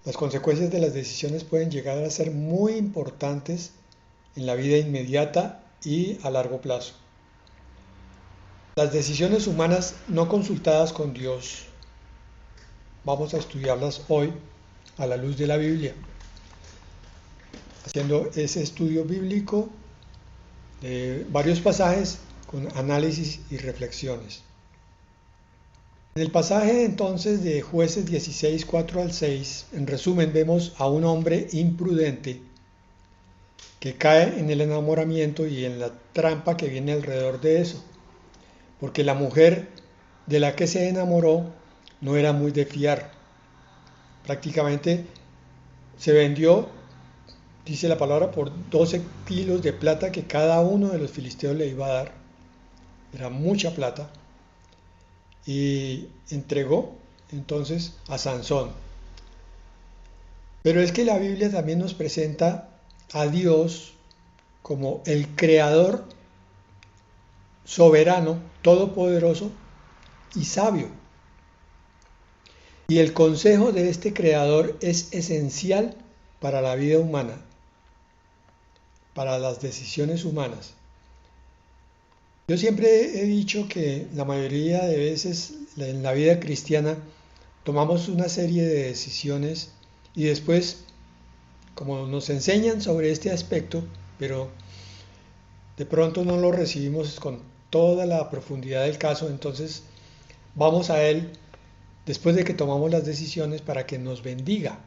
Las consecuencias de las decisiones pueden llegar a ser muy importantes en la vida inmediata y a largo plazo. Las decisiones humanas no consultadas con Dios, vamos a estudiarlas hoy a la luz de la Biblia, haciendo ese estudio bíblico de varios pasajes con análisis y reflexiones. En el pasaje entonces de Jueces 16, 4 al 6, en resumen vemos a un hombre imprudente que cae en el enamoramiento y en la trampa que viene alrededor de eso, porque la mujer de la que se enamoró no era muy de fiar. Prácticamente se vendió, dice la palabra, por 12 kilos de plata que cada uno de los filisteos le iba a dar. Era mucha plata. Y entregó entonces a Sansón. Pero es que la Biblia también nos presenta a Dios como el creador soberano, todopoderoso y sabio. Y el consejo de este creador es esencial para la vida humana, para las decisiones humanas. Yo siempre he dicho que la mayoría de veces en la vida cristiana tomamos una serie de decisiones y después, como nos enseñan sobre este aspecto, pero de pronto no lo recibimos con toda la profundidad del caso, entonces vamos a Él después de que tomamos las decisiones para que nos bendiga.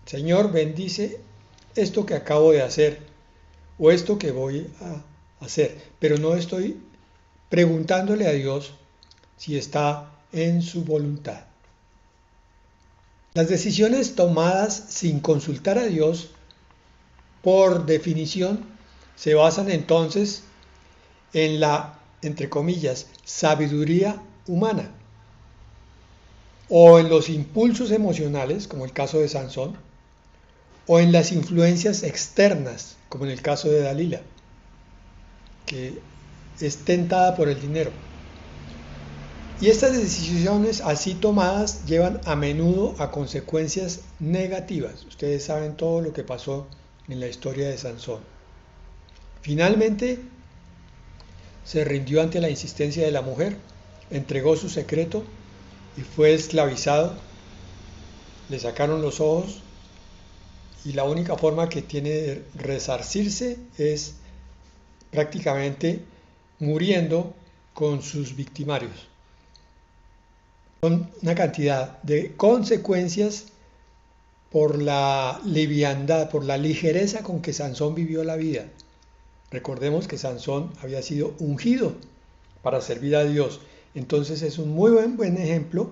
Señor, bendice esto que acabo de hacer o esto que voy a hacer, pero no estoy preguntándole a Dios si está en su voluntad. Las decisiones tomadas sin consultar a Dios, por definición, se basan entonces en la, entre comillas, sabiduría humana, o en los impulsos emocionales, como el caso de Sansón, o en las influencias externas, como en el caso de Dalila, que es tentada por el dinero. Y estas decisiones así tomadas llevan a menudo a consecuencias negativas. Ustedes saben todo lo que pasó en la historia de Sansón. Finalmente se rindió ante la insistencia de la mujer, entregó su secreto y fue esclavizado. Le sacaron los ojos y la única forma que tiene de resarcirse es prácticamente muriendo con sus victimarios. Son una cantidad de consecuencias por la liviandad, por la ligereza con que Sansón vivió la vida. Recordemos que Sansón había sido ungido para servir a Dios. Entonces es un muy buen ejemplo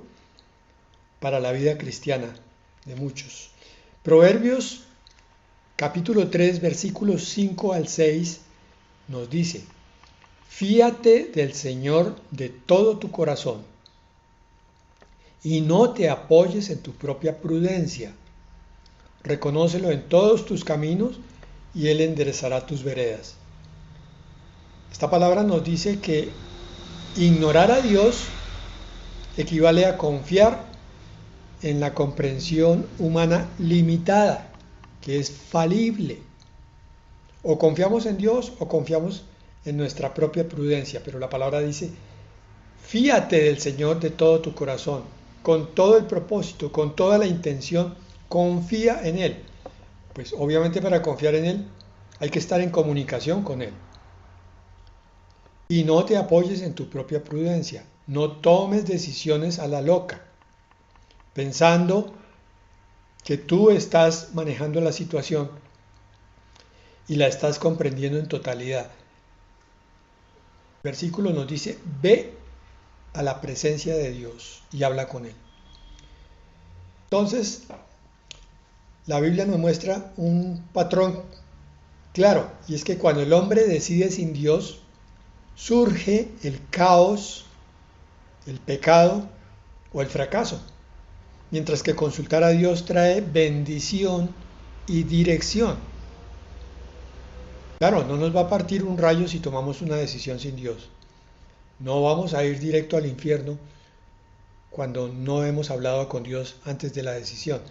para la vida cristiana de muchos. Proverbios capítulo 3 versículos 5 al 6 nos dice: fíate del Señor de todo tu corazón y no te apoyes en tu propia prudencia. Reconócelo en todos tus caminos y Él enderezará tus veredas. Esta palabra nos dice que ignorar a Dios equivale a confiar en la comprensión humana limitada, que es falible. O confiamos en Dios o confiamos en nuestra propia prudencia, pero la palabra dice: fíate del Señor de todo tu corazón, con todo el propósito, con toda la intención, confía en Él. Pues obviamente para confiar en Él hay que estar en comunicación con Él. Y no te apoyes en tu propia prudencia, no tomes decisiones a la loca, pensando que tú estás manejando la situación y la estás comprendiendo en totalidad. El versículo nos dice: ve a la presencia de Dios y habla con Él. Entonces, la Biblia nos muestra un patrón claro, y es que cuando el hombre decide sin Dios, surge el caos, el pecado o el fracaso, mientras que consultar a Dios trae bendición y dirección. Claro, no nos va a partir un rayo si tomamos una decisión sin Dios. No vamos a ir directo al infierno cuando no hemos hablado con Dios antes de la decisión.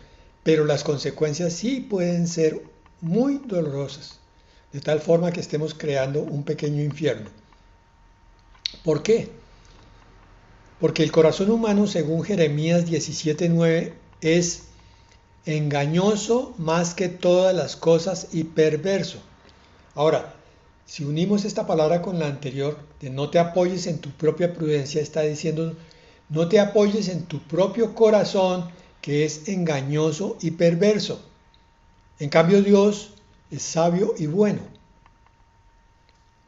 pero las consecuencias sí pueden ser muy dolorosas, de tal forma que estemos creando un pequeño infierno. ¿Por qué? Porque el corazón humano, según Jeremías 17:9, es engañoso más que todas las cosas y perverso. Ahora, si unimos esta palabra con la anterior, de no te apoyes en tu propia prudencia, está diciendo, no te apoyes en tu propio corazón, que es engañoso y perverso. En cambio, Dios es sabio y bueno.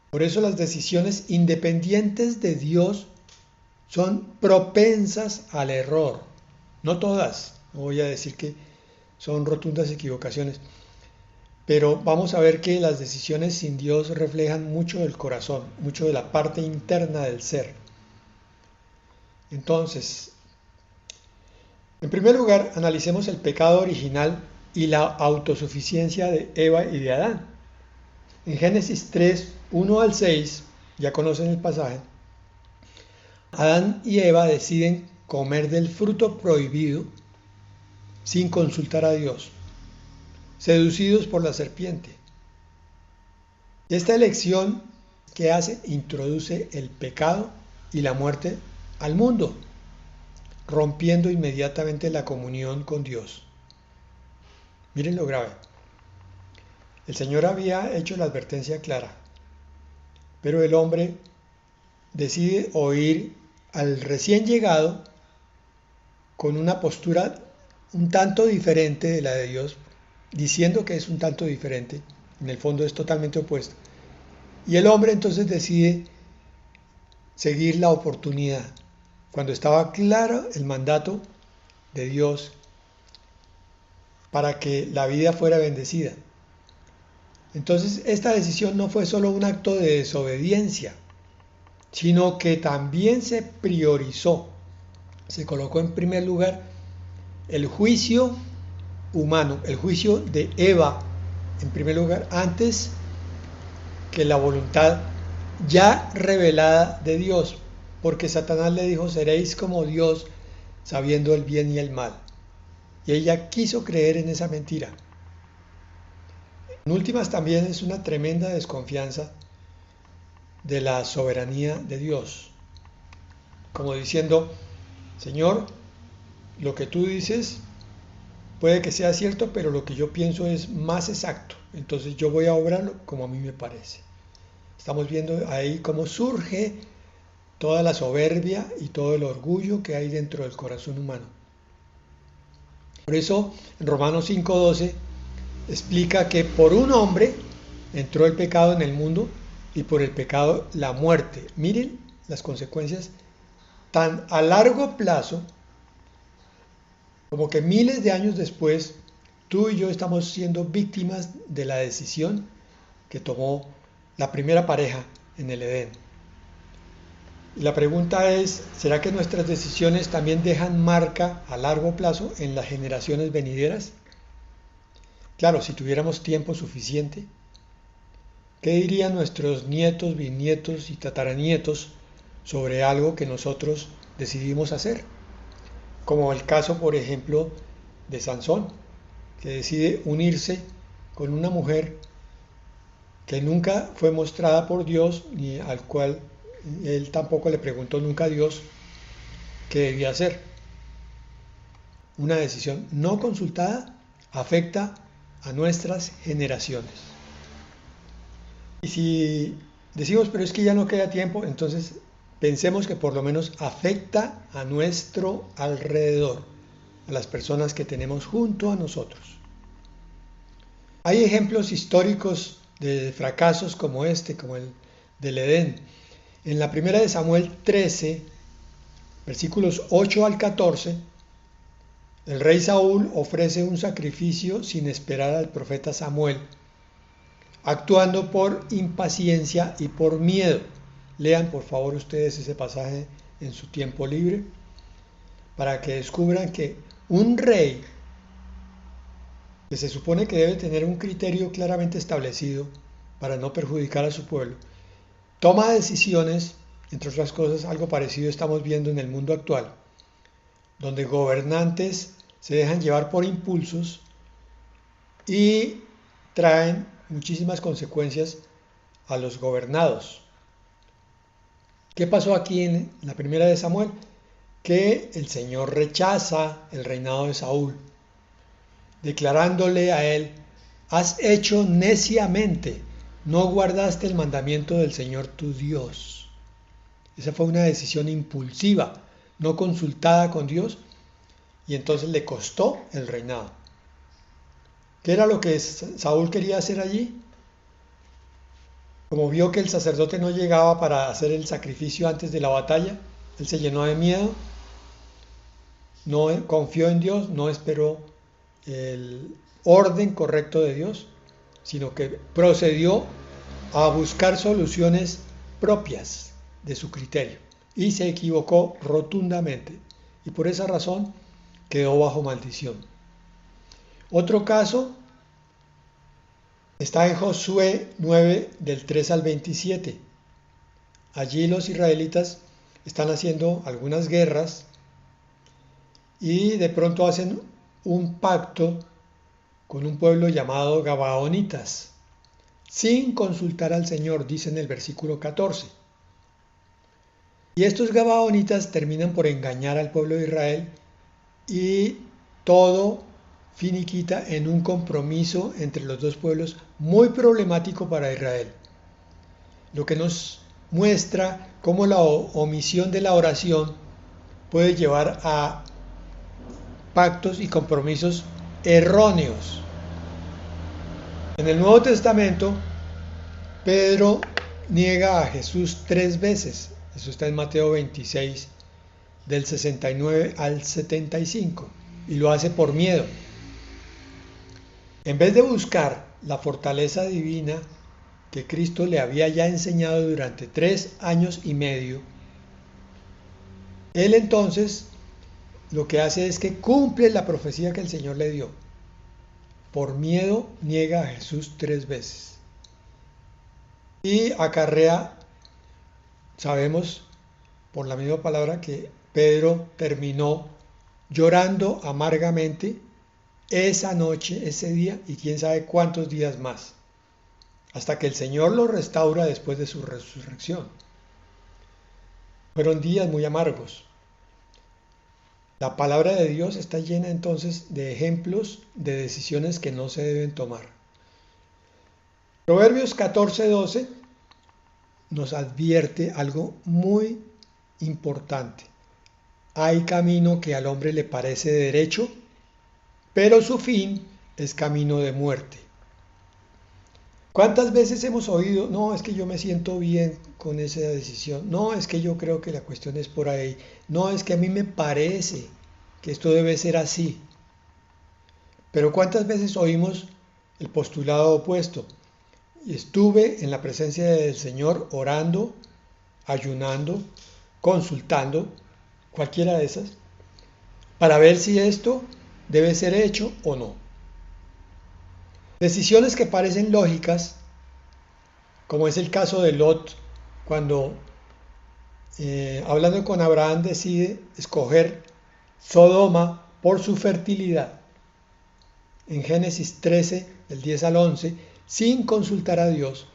Por eso las decisiones independientes de Dios son propensas al error. No todas, no voy a decir que son rotundas equivocaciones, pero vamos a ver que las decisiones sin Dios reflejan mucho del corazón, mucho de la parte interna del ser. Entonces, en primer lugar, analicemos el pecado original y la autosuficiencia de Eva y de Adán. En Génesis 3, 1 al 6, ya conocen el pasaje, Adán y Eva deciden comer del fruto prohibido sin consultar a Dios, seducidos por la serpiente. Esta elección que hace introduce el pecado y la muerte al mundo, rompiendo inmediatamente la comunión con Dios. Miren lo grave. El Señor había hecho la advertencia clara, pero el hombre decide oír al recién llegado con una postura un tanto diferente de la de Dios, diciendo que es un tanto diferente, en el fondo es totalmente opuesto. Y el hombre entonces decide seguir la oportunidad, cuando estaba claro el mandato de Dios para que la vida fuera bendecida. Entonces esta decisión no fue solo un acto de desobediencia, sino que también se priorizó, se colocó en primer lugar el juicio humano, el juicio de Eva, en primer lugar, antes que la voluntad ya revelada de Dios, porque Satanás le dijo, seréis como Dios, sabiendo el bien y el mal. Y ella quiso creer en esa mentira. En últimas, también es una tremenda desconfianza de la soberanía de Dios, como diciendo, Señor, lo que tú dices puede que sea cierto, pero lo que yo pienso es más exacto, entonces yo voy a obrarlo como a mí me parece. Estamos viendo ahí cómo surge toda la soberbia y todo el orgullo que hay dentro del corazón humano. Por eso, en Romanos 5:12 explica que por un hombre entró el pecado en el mundo y por el pecado la muerte. Miren las consecuencias tan a largo plazo, como que miles de años después, tú y yo estamos siendo víctimas de la decisión que tomó la primera pareja en el Edén. Y la pregunta es, ¿será que nuestras decisiones también dejan marca a largo plazo en las generaciones venideras? Claro, si tuviéramos tiempo suficiente, ¿qué dirían nuestros nietos, bisnietos y tataranietos sobre algo que nosotros decidimos hacer? Como el caso, por ejemplo, de Sansón, que decide unirse con una mujer que nunca fue mostrada por Dios, ni al cual él tampoco le preguntó nunca a Dios qué debía hacer. Una decisión no consultada afecta a nuestras generaciones. Y si decimos, pero es que ya no queda tiempo, entonces pensemos que por lo menos afecta a nuestro alrededor, a las personas que tenemos junto a nosotros. Hay ejemplos históricos de fracasos como este, como el del Edén. En la primera de Samuel 13, versículos 8 al 14, el rey Saúl ofrece un sacrificio sin esperar al profeta Samuel, actuando por impaciencia y por miedo. Lean por favor ustedes ese pasaje en su tiempo libre, para que descubran que un rey, que se supone que debe tener un criterio claramente establecido para no perjudicar a su pueblo, toma decisiones, entre otras cosas, algo parecido estamos viendo en el mundo actual, donde gobernantes se dejan llevar por impulsos y traen muchísimas consecuencias a los gobernados. ¿Qué pasó aquí en la primera de Samuel? Que el Señor rechaza el reinado de Saúl, declarándole a él: has hecho neciamente, no guardaste el mandamiento del Señor tu Dios. Esa fue una decisión impulsiva, no consultada con Dios, y entonces le costó el reinado. ¿Qué era lo que Saúl quería hacer allí? Como vio que el sacerdote no llegaba para hacer el sacrificio antes de la batalla, él se llenó de miedo, no confió en Dios, no esperó el orden correcto de Dios, sino que procedió a buscar soluciones propias de su criterio y se equivocó rotundamente, y por esa razón quedó bajo maldición. Otro caso está en Josué 9 del 3 al 27. Allí los israelitas están haciendo algunas guerras y de pronto hacen un pacto con un pueblo llamado Gabaonitas, sin consultar al Señor, dice en el versículo 14. Y estos Gabaonitas terminan por engañar al pueblo de Israel y todo finiquita en un compromiso entre los dos pueblos muy problemático para Israel. Lo que nos muestra cómo la omisión de la oración puede llevar a pactos y compromisos erróneos. En el Nuevo Testamento, Pedro niega a Jesús 3 veces. Eso está en Mateo 26, del 69 al 75, y lo hace por miedo. En vez de buscar la fortaleza divina que Cristo le había ya enseñado durante 3 años y medio, él entonces lo que hace es que cumple la profecía que el Señor le dio. Por miedo niega a Jesús 3 veces. Y acarrea, sabemos por la misma palabra, que Pedro terminó llorando amargamente esa noche, ese día, y quién sabe cuántos días más, hasta que el Señor lo restaura después de su resurrección. Fueron días muy amargos. La palabra de Dios está llena entonces de ejemplos de decisiones que no se deben tomar. Proverbios 14:12 nos advierte algo muy importante. Hay camino que al hombre le parece derecho, pero su fin es camino de muerte. ¿Cuántas veces hemos oído: no, es que yo me siento bien con esa decisión, no, es que yo creo que la cuestión es por ahí, no, es que a mí me parece que esto debe ser así? Pero ¿cuántas veces oímos el postulado opuesto? Estuve en la presencia del Señor orando, ayunando, consultando, cualquiera de esas, para ver si esto debe ser hecho o no. Decisiones que parecen lógicas, como es el caso de Lot, cuando hablando con Abraham decide escoger Sodoma por su fertilidad, en Génesis 13, del 10 al 11, sin consultar a Dios,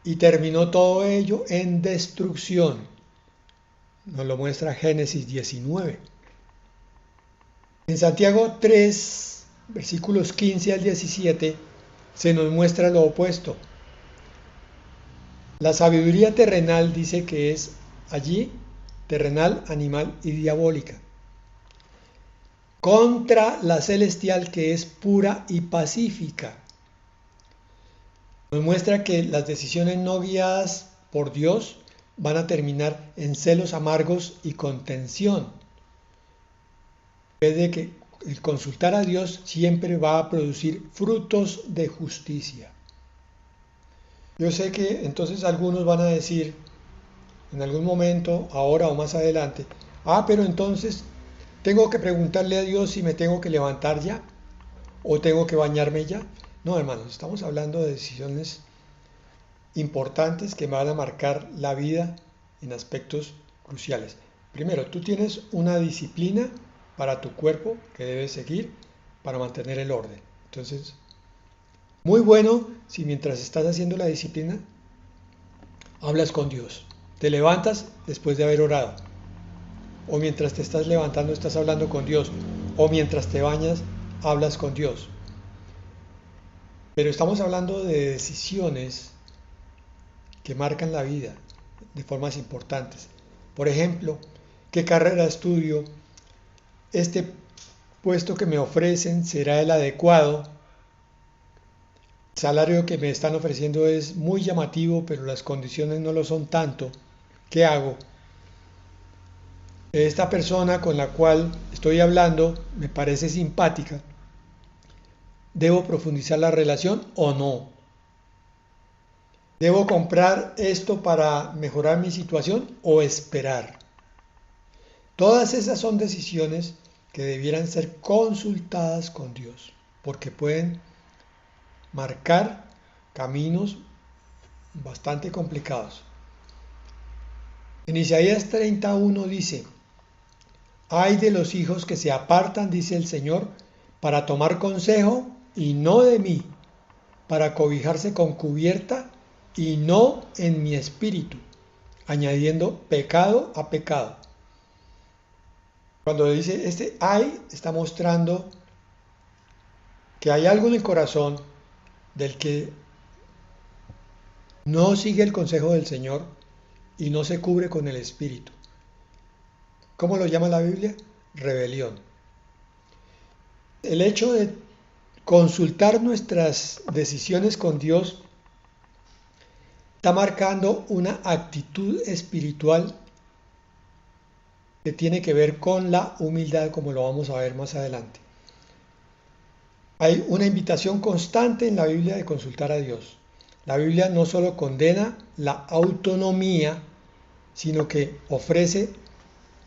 y terminó todo ello en destrucción. Nos lo muestra Génesis 19. En Santiago 3, versículos 15 al 17, se nos muestra lo opuesto. La sabiduría terrenal dice que es allí terrenal, animal y diabólica, contra la celestial, que es pura y pacífica. Nos muestra que las decisiones no guiadas por Dios van a terminar en celos amargos y contención. En vez de que el consultar a Dios siempre va a producir frutos de justicia. Yo sé que entonces algunos van a decir en algún momento, ahora o más adelante: pero entonces tengo que preguntarle a Dios si me tengo que levantar ya o tengo que bañarme ya. No, hermanos, estamos hablando de decisiones importantes que van a marcar la vida en aspectos cruciales. Primero, tú tienes una disciplina para tu cuerpo que debes seguir para mantener el orden. Entonces, muy bueno si mientras estás haciendo la disciplina, hablas con Dios. Te levantas después de haber orado. O mientras te estás levantando, estás hablando con Dios. O mientras te bañas, hablas con Dios. Pero estamos hablando de decisiones que marcan la vida de formas importantes. Por ejemplo, ¿qué carrera estudio? ¿Este puesto que me ofrecen será el adecuado? El salario que me están ofreciendo es muy llamativo, pero las condiciones no lo son tanto. ¿Qué hago? Esta persona con la cual estoy hablando me parece simpática. ¿Debo profundizar la relación o no? ¿Debo comprar esto para mejorar mi situación o esperar? Todas esas son decisiones que debieran ser consultadas con Dios, porque pueden marcar caminos bastante complicados. En Isaías 31 dice: ay de los hijos que se apartan, dice el Señor, para tomar consejo y no de mí, para cobijarse con cubierta y no en mi espíritu, añadiendo pecado a pecado. Cuando dice este ay, está mostrando que hay algo en el corazón del que no sigue el consejo del Señor y no se cubre con el espíritu. ¿Cómo lo llama la Biblia? Rebelión. El hecho de consultar nuestras decisiones con Dios está marcando una actitud espiritual que tiene que ver con la humildad, como lo vamos a ver más adelante. Hay una invitación constante en la Biblia de consultar a Dios. La Biblia no solo condena la autonomía, sino que ofrece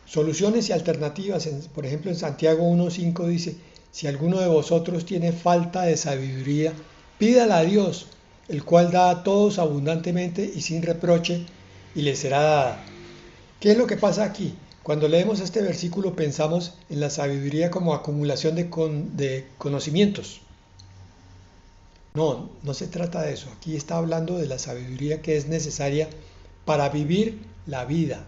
soluciones y alternativas. Por ejemplo, en Santiago 1:5 dice: si alguno de vosotros tiene falta de sabiduría, pídala a Dios, el cual da a todos abundantemente y sin reproche, y le será dada. ¿Qué es lo que pasa aquí? Cuando leemos este versículo pensamos en la sabiduría como acumulación de conocimientos. No, no se trata de eso. Aquí está hablando de la sabiduría que es necesaria para vivir la vida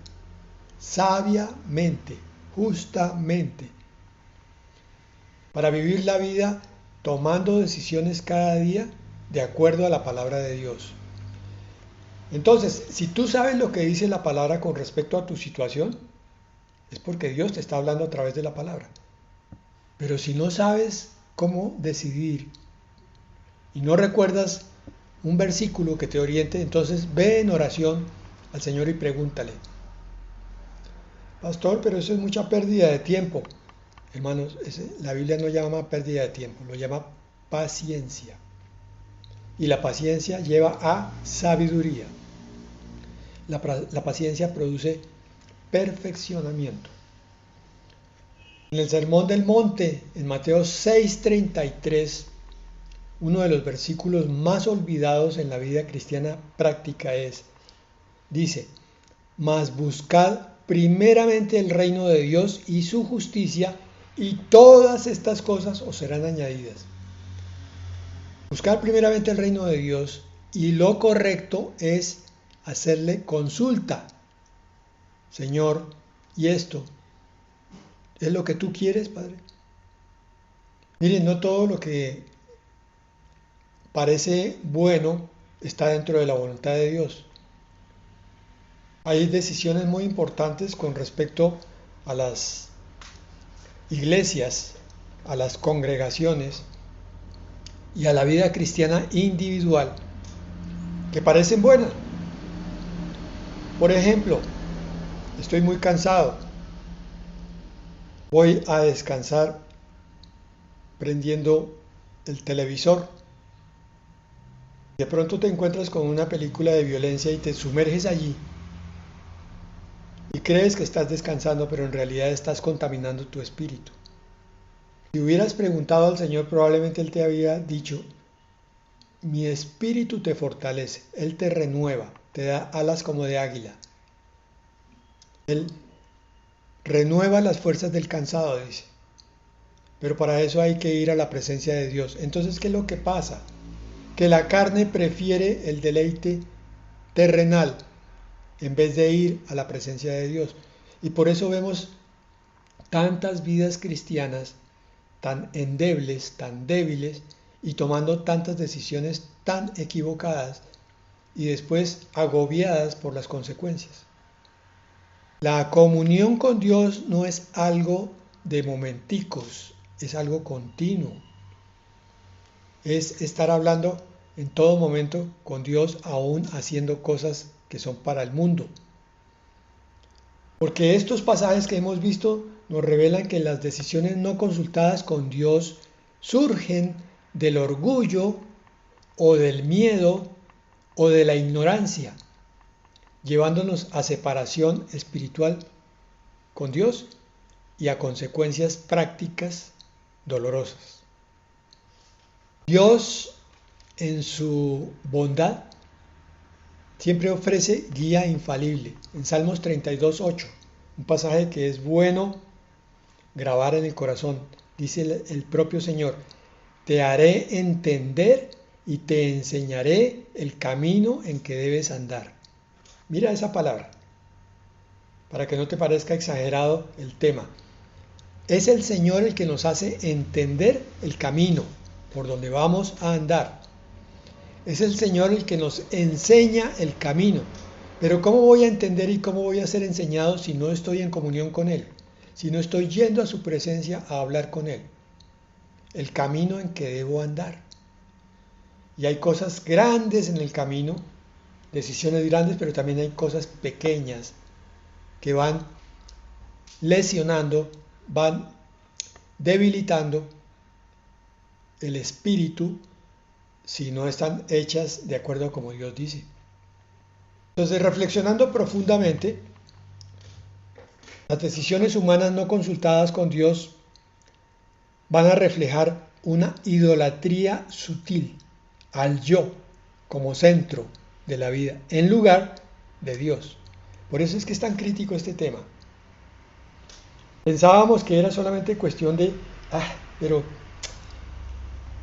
sabiamente, justamente. Para vivir la vida tomando decisiones cada día de acuerdo a la palabra de Dios. Entonces, si tú sabes lo que dice la palabra con respecto a tu situación, es porque Dios te está hablando a través de la palabra. Pero si no sabes cómo decidir y no recuerdas un versículo que te oriente, entonces ve en oración al Señor y pregúntale: pastor, pero eso es mucha pérdida de tiempo. Hermanos, la Biblia no llama pérdida de tiempo, lo llama paciencia. Y la paciencia lleva a sabiduría. La paciencia produce perfeccionamiento. En el Sermón del Monte, en Mateo 6:33, uno de los versículos más olvidados en la vida cristiana práctica dice: mas buscad primeramente el reino de Dios y su justicia, y todas estas cosas os serán añadidas. Buscar primeramente el reino de Dios, y lo correcto es hacerle consulta. Señor, ¿y esto es lo que tú quieres, Padre? Miren, no todo lo que parece bueno está dentro de la voluntad de Dios. Hay decisiones muy importantes con respecto a las iglesias, a las congregaciones y a la vida cristiana individual que parecen buenas. Por ejemplo, estoy muy cansado, voy a descansar prendiendo el televisor. De pronto te encuentras con una película de violencia y te sumerges allí y crees que estás descansando, pero en realidad estás contaminando tu espíritu. Si hubieras preguntado al Señor, probablemente Él te había dicho: mi espíritu te fortalece, Él te renueva, te da alas como de águila. Él renueva las fuerzas del cansado, dice. pero para eso hay que ir a la presencia de Dios. Entonces, ¿qué es lo que pasa? Que la carne prefiere el deleite terrenal en vez de ir a la presencia de Dios. Y por eso vemos tantas vidas cristianas tan endebles, tan débiles y tomando tantas decisiones tan equivocadas y después agobiadas por las consecuencias. La comunión con Dios no es algo de momenticos, es algo continuo. Es estar hablando en todo momento con Dios, aún haciendo cosas que son para el mundo. Porque estos pasajes que hemos visto nos revelan que las decisiones no consultadas con Dios surgen del orgullo o del miedo o de la ignorancia, llevándonos a separación espiritual con Dios y a consecuencias prácticas dolorosas. Dios, en su bondad, siempre ofrece guía infalible. En Salmos 32:8, un pasaje que es bueno grabar en el corazón, dice el propio Señor: te haré entender y te enseñaré el camino en que debes andar. Mira esa palabra, para que no te parezca exagerado el tema. Es el Señor el que nos hace entender el camino por donde vamos a andar. Es el Señor el que nos enseña el camino. Pero ¿cómo voy a entender y cómo voy a ser enseñado si no estoy en comunión con Él? Si no estoy yendo a su presencia a hablar con Él. El camino en que debo andar. Y hay cosas grandes en el camino, decisiones grandes, pero también hay cosas pequeñas que van lesionando, van debilitando el espíritu si no están hechas de acuerdo a como Dios dice. Entonces, reflexionando profundamente, las decisiones humanas no consultadas con Dios van a reflejar una idolatría sutil al yo como centro de la vida, en lugar de Dios. Por eso es que es tan crítico este tema. Pensábamos que era solamente cuestión de, pero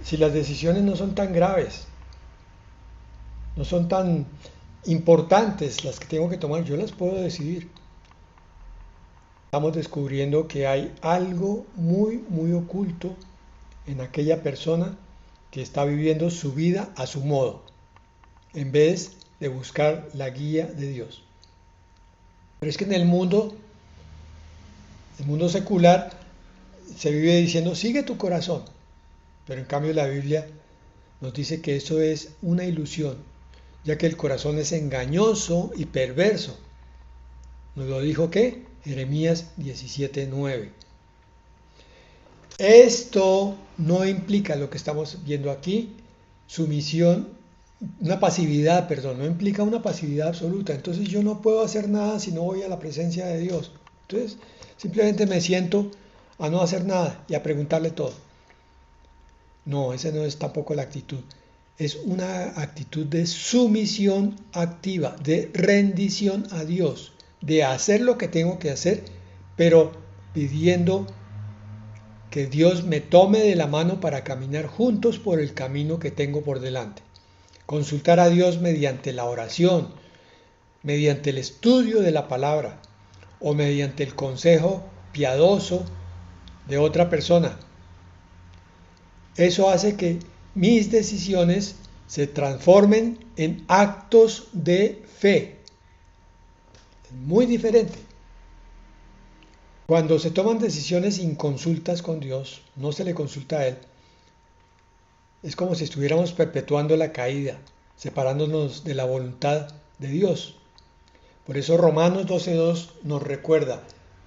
si las decisiones no son tan graves, no son tan importantes las que tengo que tomar, yo las puedo decidir. Estamos descubriendo que hay algo muy, muy oculto en aquella persona que está viviendo su vida a su modo, en vez de buscar la guía de Dios. Pero es que en el mundo secular, se vive diciendo, sigue tu corazón. Pero en cambio la Biblia nos dice que eso es una ilusión, ya que el corazón es engañoso y perverso. Nos lo dijo ¿qué? Jeremías 17:9. Esto no implica lo que estamos viendo aquí, sumisión, no implica una pasividad absoluta. Entonces yo no puedo hacer nada si no voy a la presencia de Dios. Entonces simplemente me siento a no hacer nada y a preguntarle todo. No, esa no es tampoco la actitud. Es una actitud de sumisión activa, de rendición a Dios, de hacer lo que tengo que hacer, pero pidiendo que Dios me tome de la mano para caminar juntos por el camino que tengo por delante. Consultar a Dios mediante la oración, mediante el estudio de la palabra o mediante el consejo piadoso de otra persona. Eso hace que mis decisiones se transformen en actos de fe. Es muy diferente. Cuando se toman decisiones sin consultas con Dios, no se le consulta a Él, es como si estuviéramos perpetuando la caída, separándonos de la voluntad de Dios. Por eso Romanos 12:2 nos recuerda,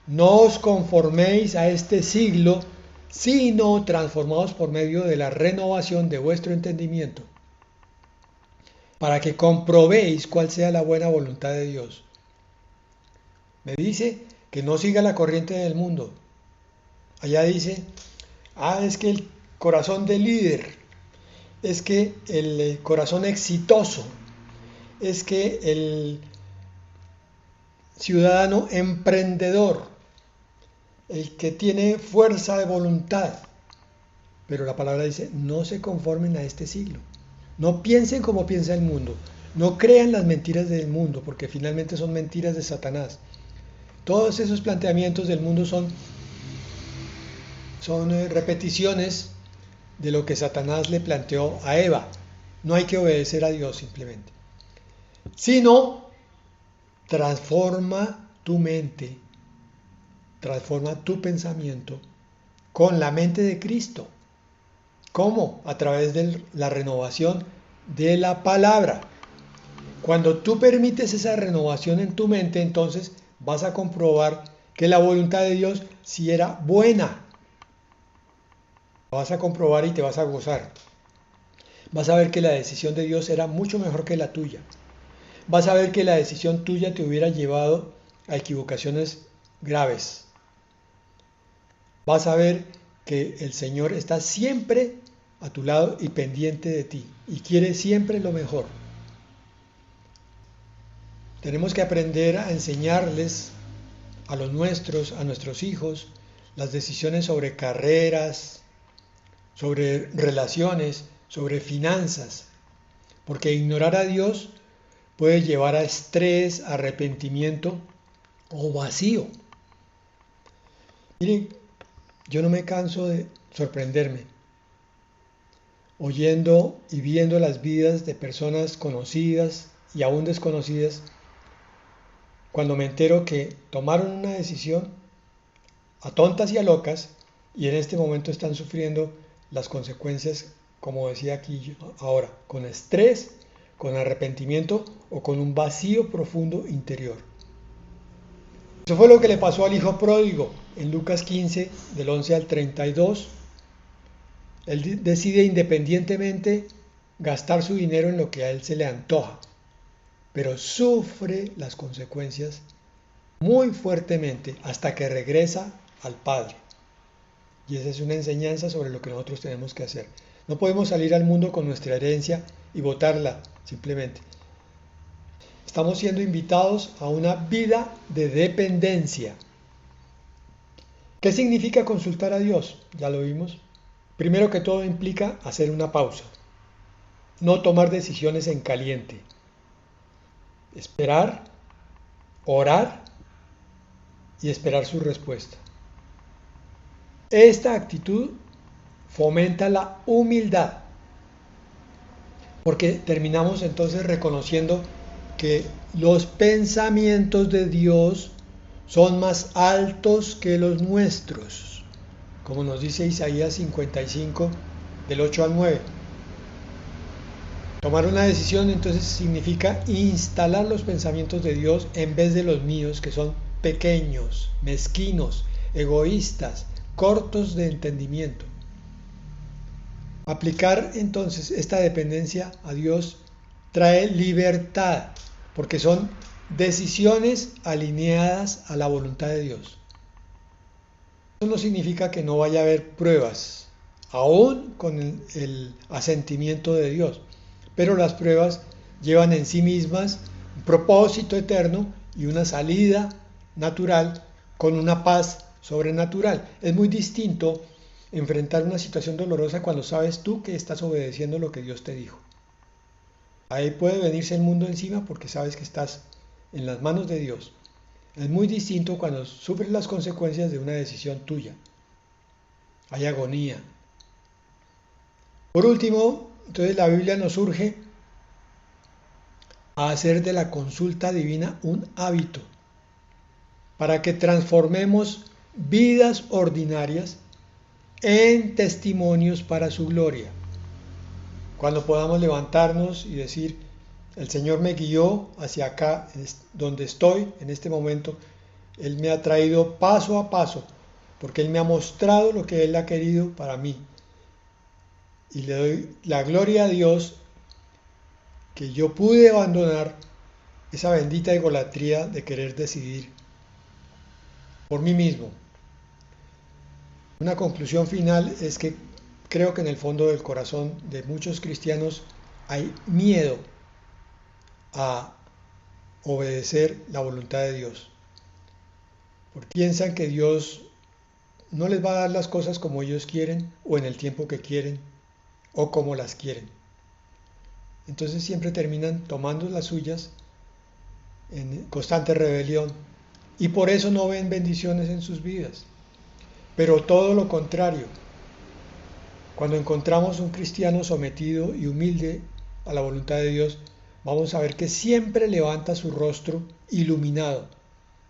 no os conforméis a este siglo, sino transformados por medio de la renovación de vuestro entendimiento, para que comprobéis cuál sea la buena voluntad de Dios. Me dice que no siga la corriente del mundo. Allá dice, es que el corazón del líder, es que el corazón exitoso, es que el ciudadano emprendedor, el que tiene fuerza de voluntad, Pero la palabra dice, no se conformen a este siglo. No piensen como piensa el mundo. No crean las mentiras del mundo, porque finalmente son mentiras de Satanás. Todos esos planteamientos del mundo son repeticiones de lo que Satanás le planteó a Eva. No hay que obedecer a Dios simplemente, sino transforma tu mente, transforma tu pensamiento con la mente de Cristo. ¿Cómo? A través de la renovación de la palabra. Cuando tú permites esa renovación en tu mente, entonces vas a comprobar que la voluntad de Dios sí era buena. Lo vas a comprobar y te vas a gozar. Vas a ver que la decisión de Dios era mucho mejor que la tuya. Vas a ver que la decisión tuya te hubiera llevado a equivocaciones graves. Vas a ver que el Señor está siempre a tu lado y pendiente de ti y quiere siempre lo mejor. Tenemos que aprender a enseñarles a los nuestros, a nuestros hijos, las decisiones sobre carreras, sobre relaciones, sobre finanzas, porque ignorar a Dios puede llevar a estrés, arrepentimiento o vacío. Miren, yo no me canso de sorprenderme oyendo y viendo las vidas de personas conocidas y aún desconocidas cuando me entero que tomaron una decisión a tontas y a locas y en este momento están sufriendo las consecuencias, como decía aquí ahora, con estrés, con arrepentimiento o con un vacío profundo interior. Eso fue lo que le pasó al hijo pródigo en Lucas 15, del 11 al 32. Él decide independientemente gastar su dinero en lo que a él se le antoja, pero sufre las consecuencias muy fuertemente hasta que regresa al Padre. Y esa es una enseñanza sobre lo que nosotros tenemos que hacer. No podemos salir al mundo con nuestra herencia y botarla simplemente. Estamos siendo invitados a una vida de dependencia. ¿Qué significa consultar a Dios? Ya lo vimos. Primero que todo implica hacer una pausa, no tomar decisiones en caliente, esperar, orar y esperar su respuesta. Esta actitud fomenta la humildad, porque terminamos entonces reconociendo que los pensamientos de Dios son más altos que los nuestros, como nos dice Isaías 55, del 8 al 9. Tomar una decisión entonces significa instalar los pensamientos de Dios en vez de los míos, que son pequeños, mezquinos, egoístas, cortos de entendimiento. Aplicar entonces esta dependencia a Dios trae libertad, porque son decisiones alineadas a la voluntad de Dios. Eso no significa que no vaya a haber pruebas, aún con el asentimiento de Dios, pero las pruebas llevan en sí mismas un propósito eterno y una salida natural con una paz sobrenatural. Es muy distinto enfrentar una situación dolorosa cuando sabes tú que estás obedeciendo lo que Dios te dijo. Ahí puede venirse el mundo encima porque sabes que estás en las manos de Dios. Es muy distinto cuando sufres las consecuencias de una decisión tuya. Hay agonía. Por último, entonces la Biblia nos urge a hacer de la consulta divina un hábito para que transformemos vidas ordinarias en testimonios para su gloria. Cuando podamos levantarnos y decir, el Señor me guió hacia acá, donde estoy en este momento, Él me ha traído paso a paso, porque Él me ha mostrado lo que Él ha querido para mí. Y le doy la gloria a Dios que yo pude abandonar esa bendita egolatría de querer decidir por mí mismo. Una conclusión final es que creo que en el fondo del corazón de muchos cristianos hay miedo a obedecer la voluntad de Dios. Porque piensan que Dios no les va a dar las cosas como ellos quieren o en el tiempo que quieren o como las quieren. Entonces siempre terminan tomando las suyas en constante rebelión y por eso no ven bendiciones en sus vidas. Pero todo lo contrario, cuando encontramos un cristiano sometido y humilde a la voluntad de Dios, vamos a ver que siempre levanta su rostro iluminado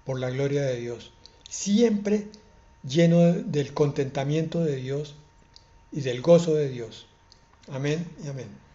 por la gloria de Dios, siempre lleno del contentamiento de Dios y del gozo de Dios. Amén y amén.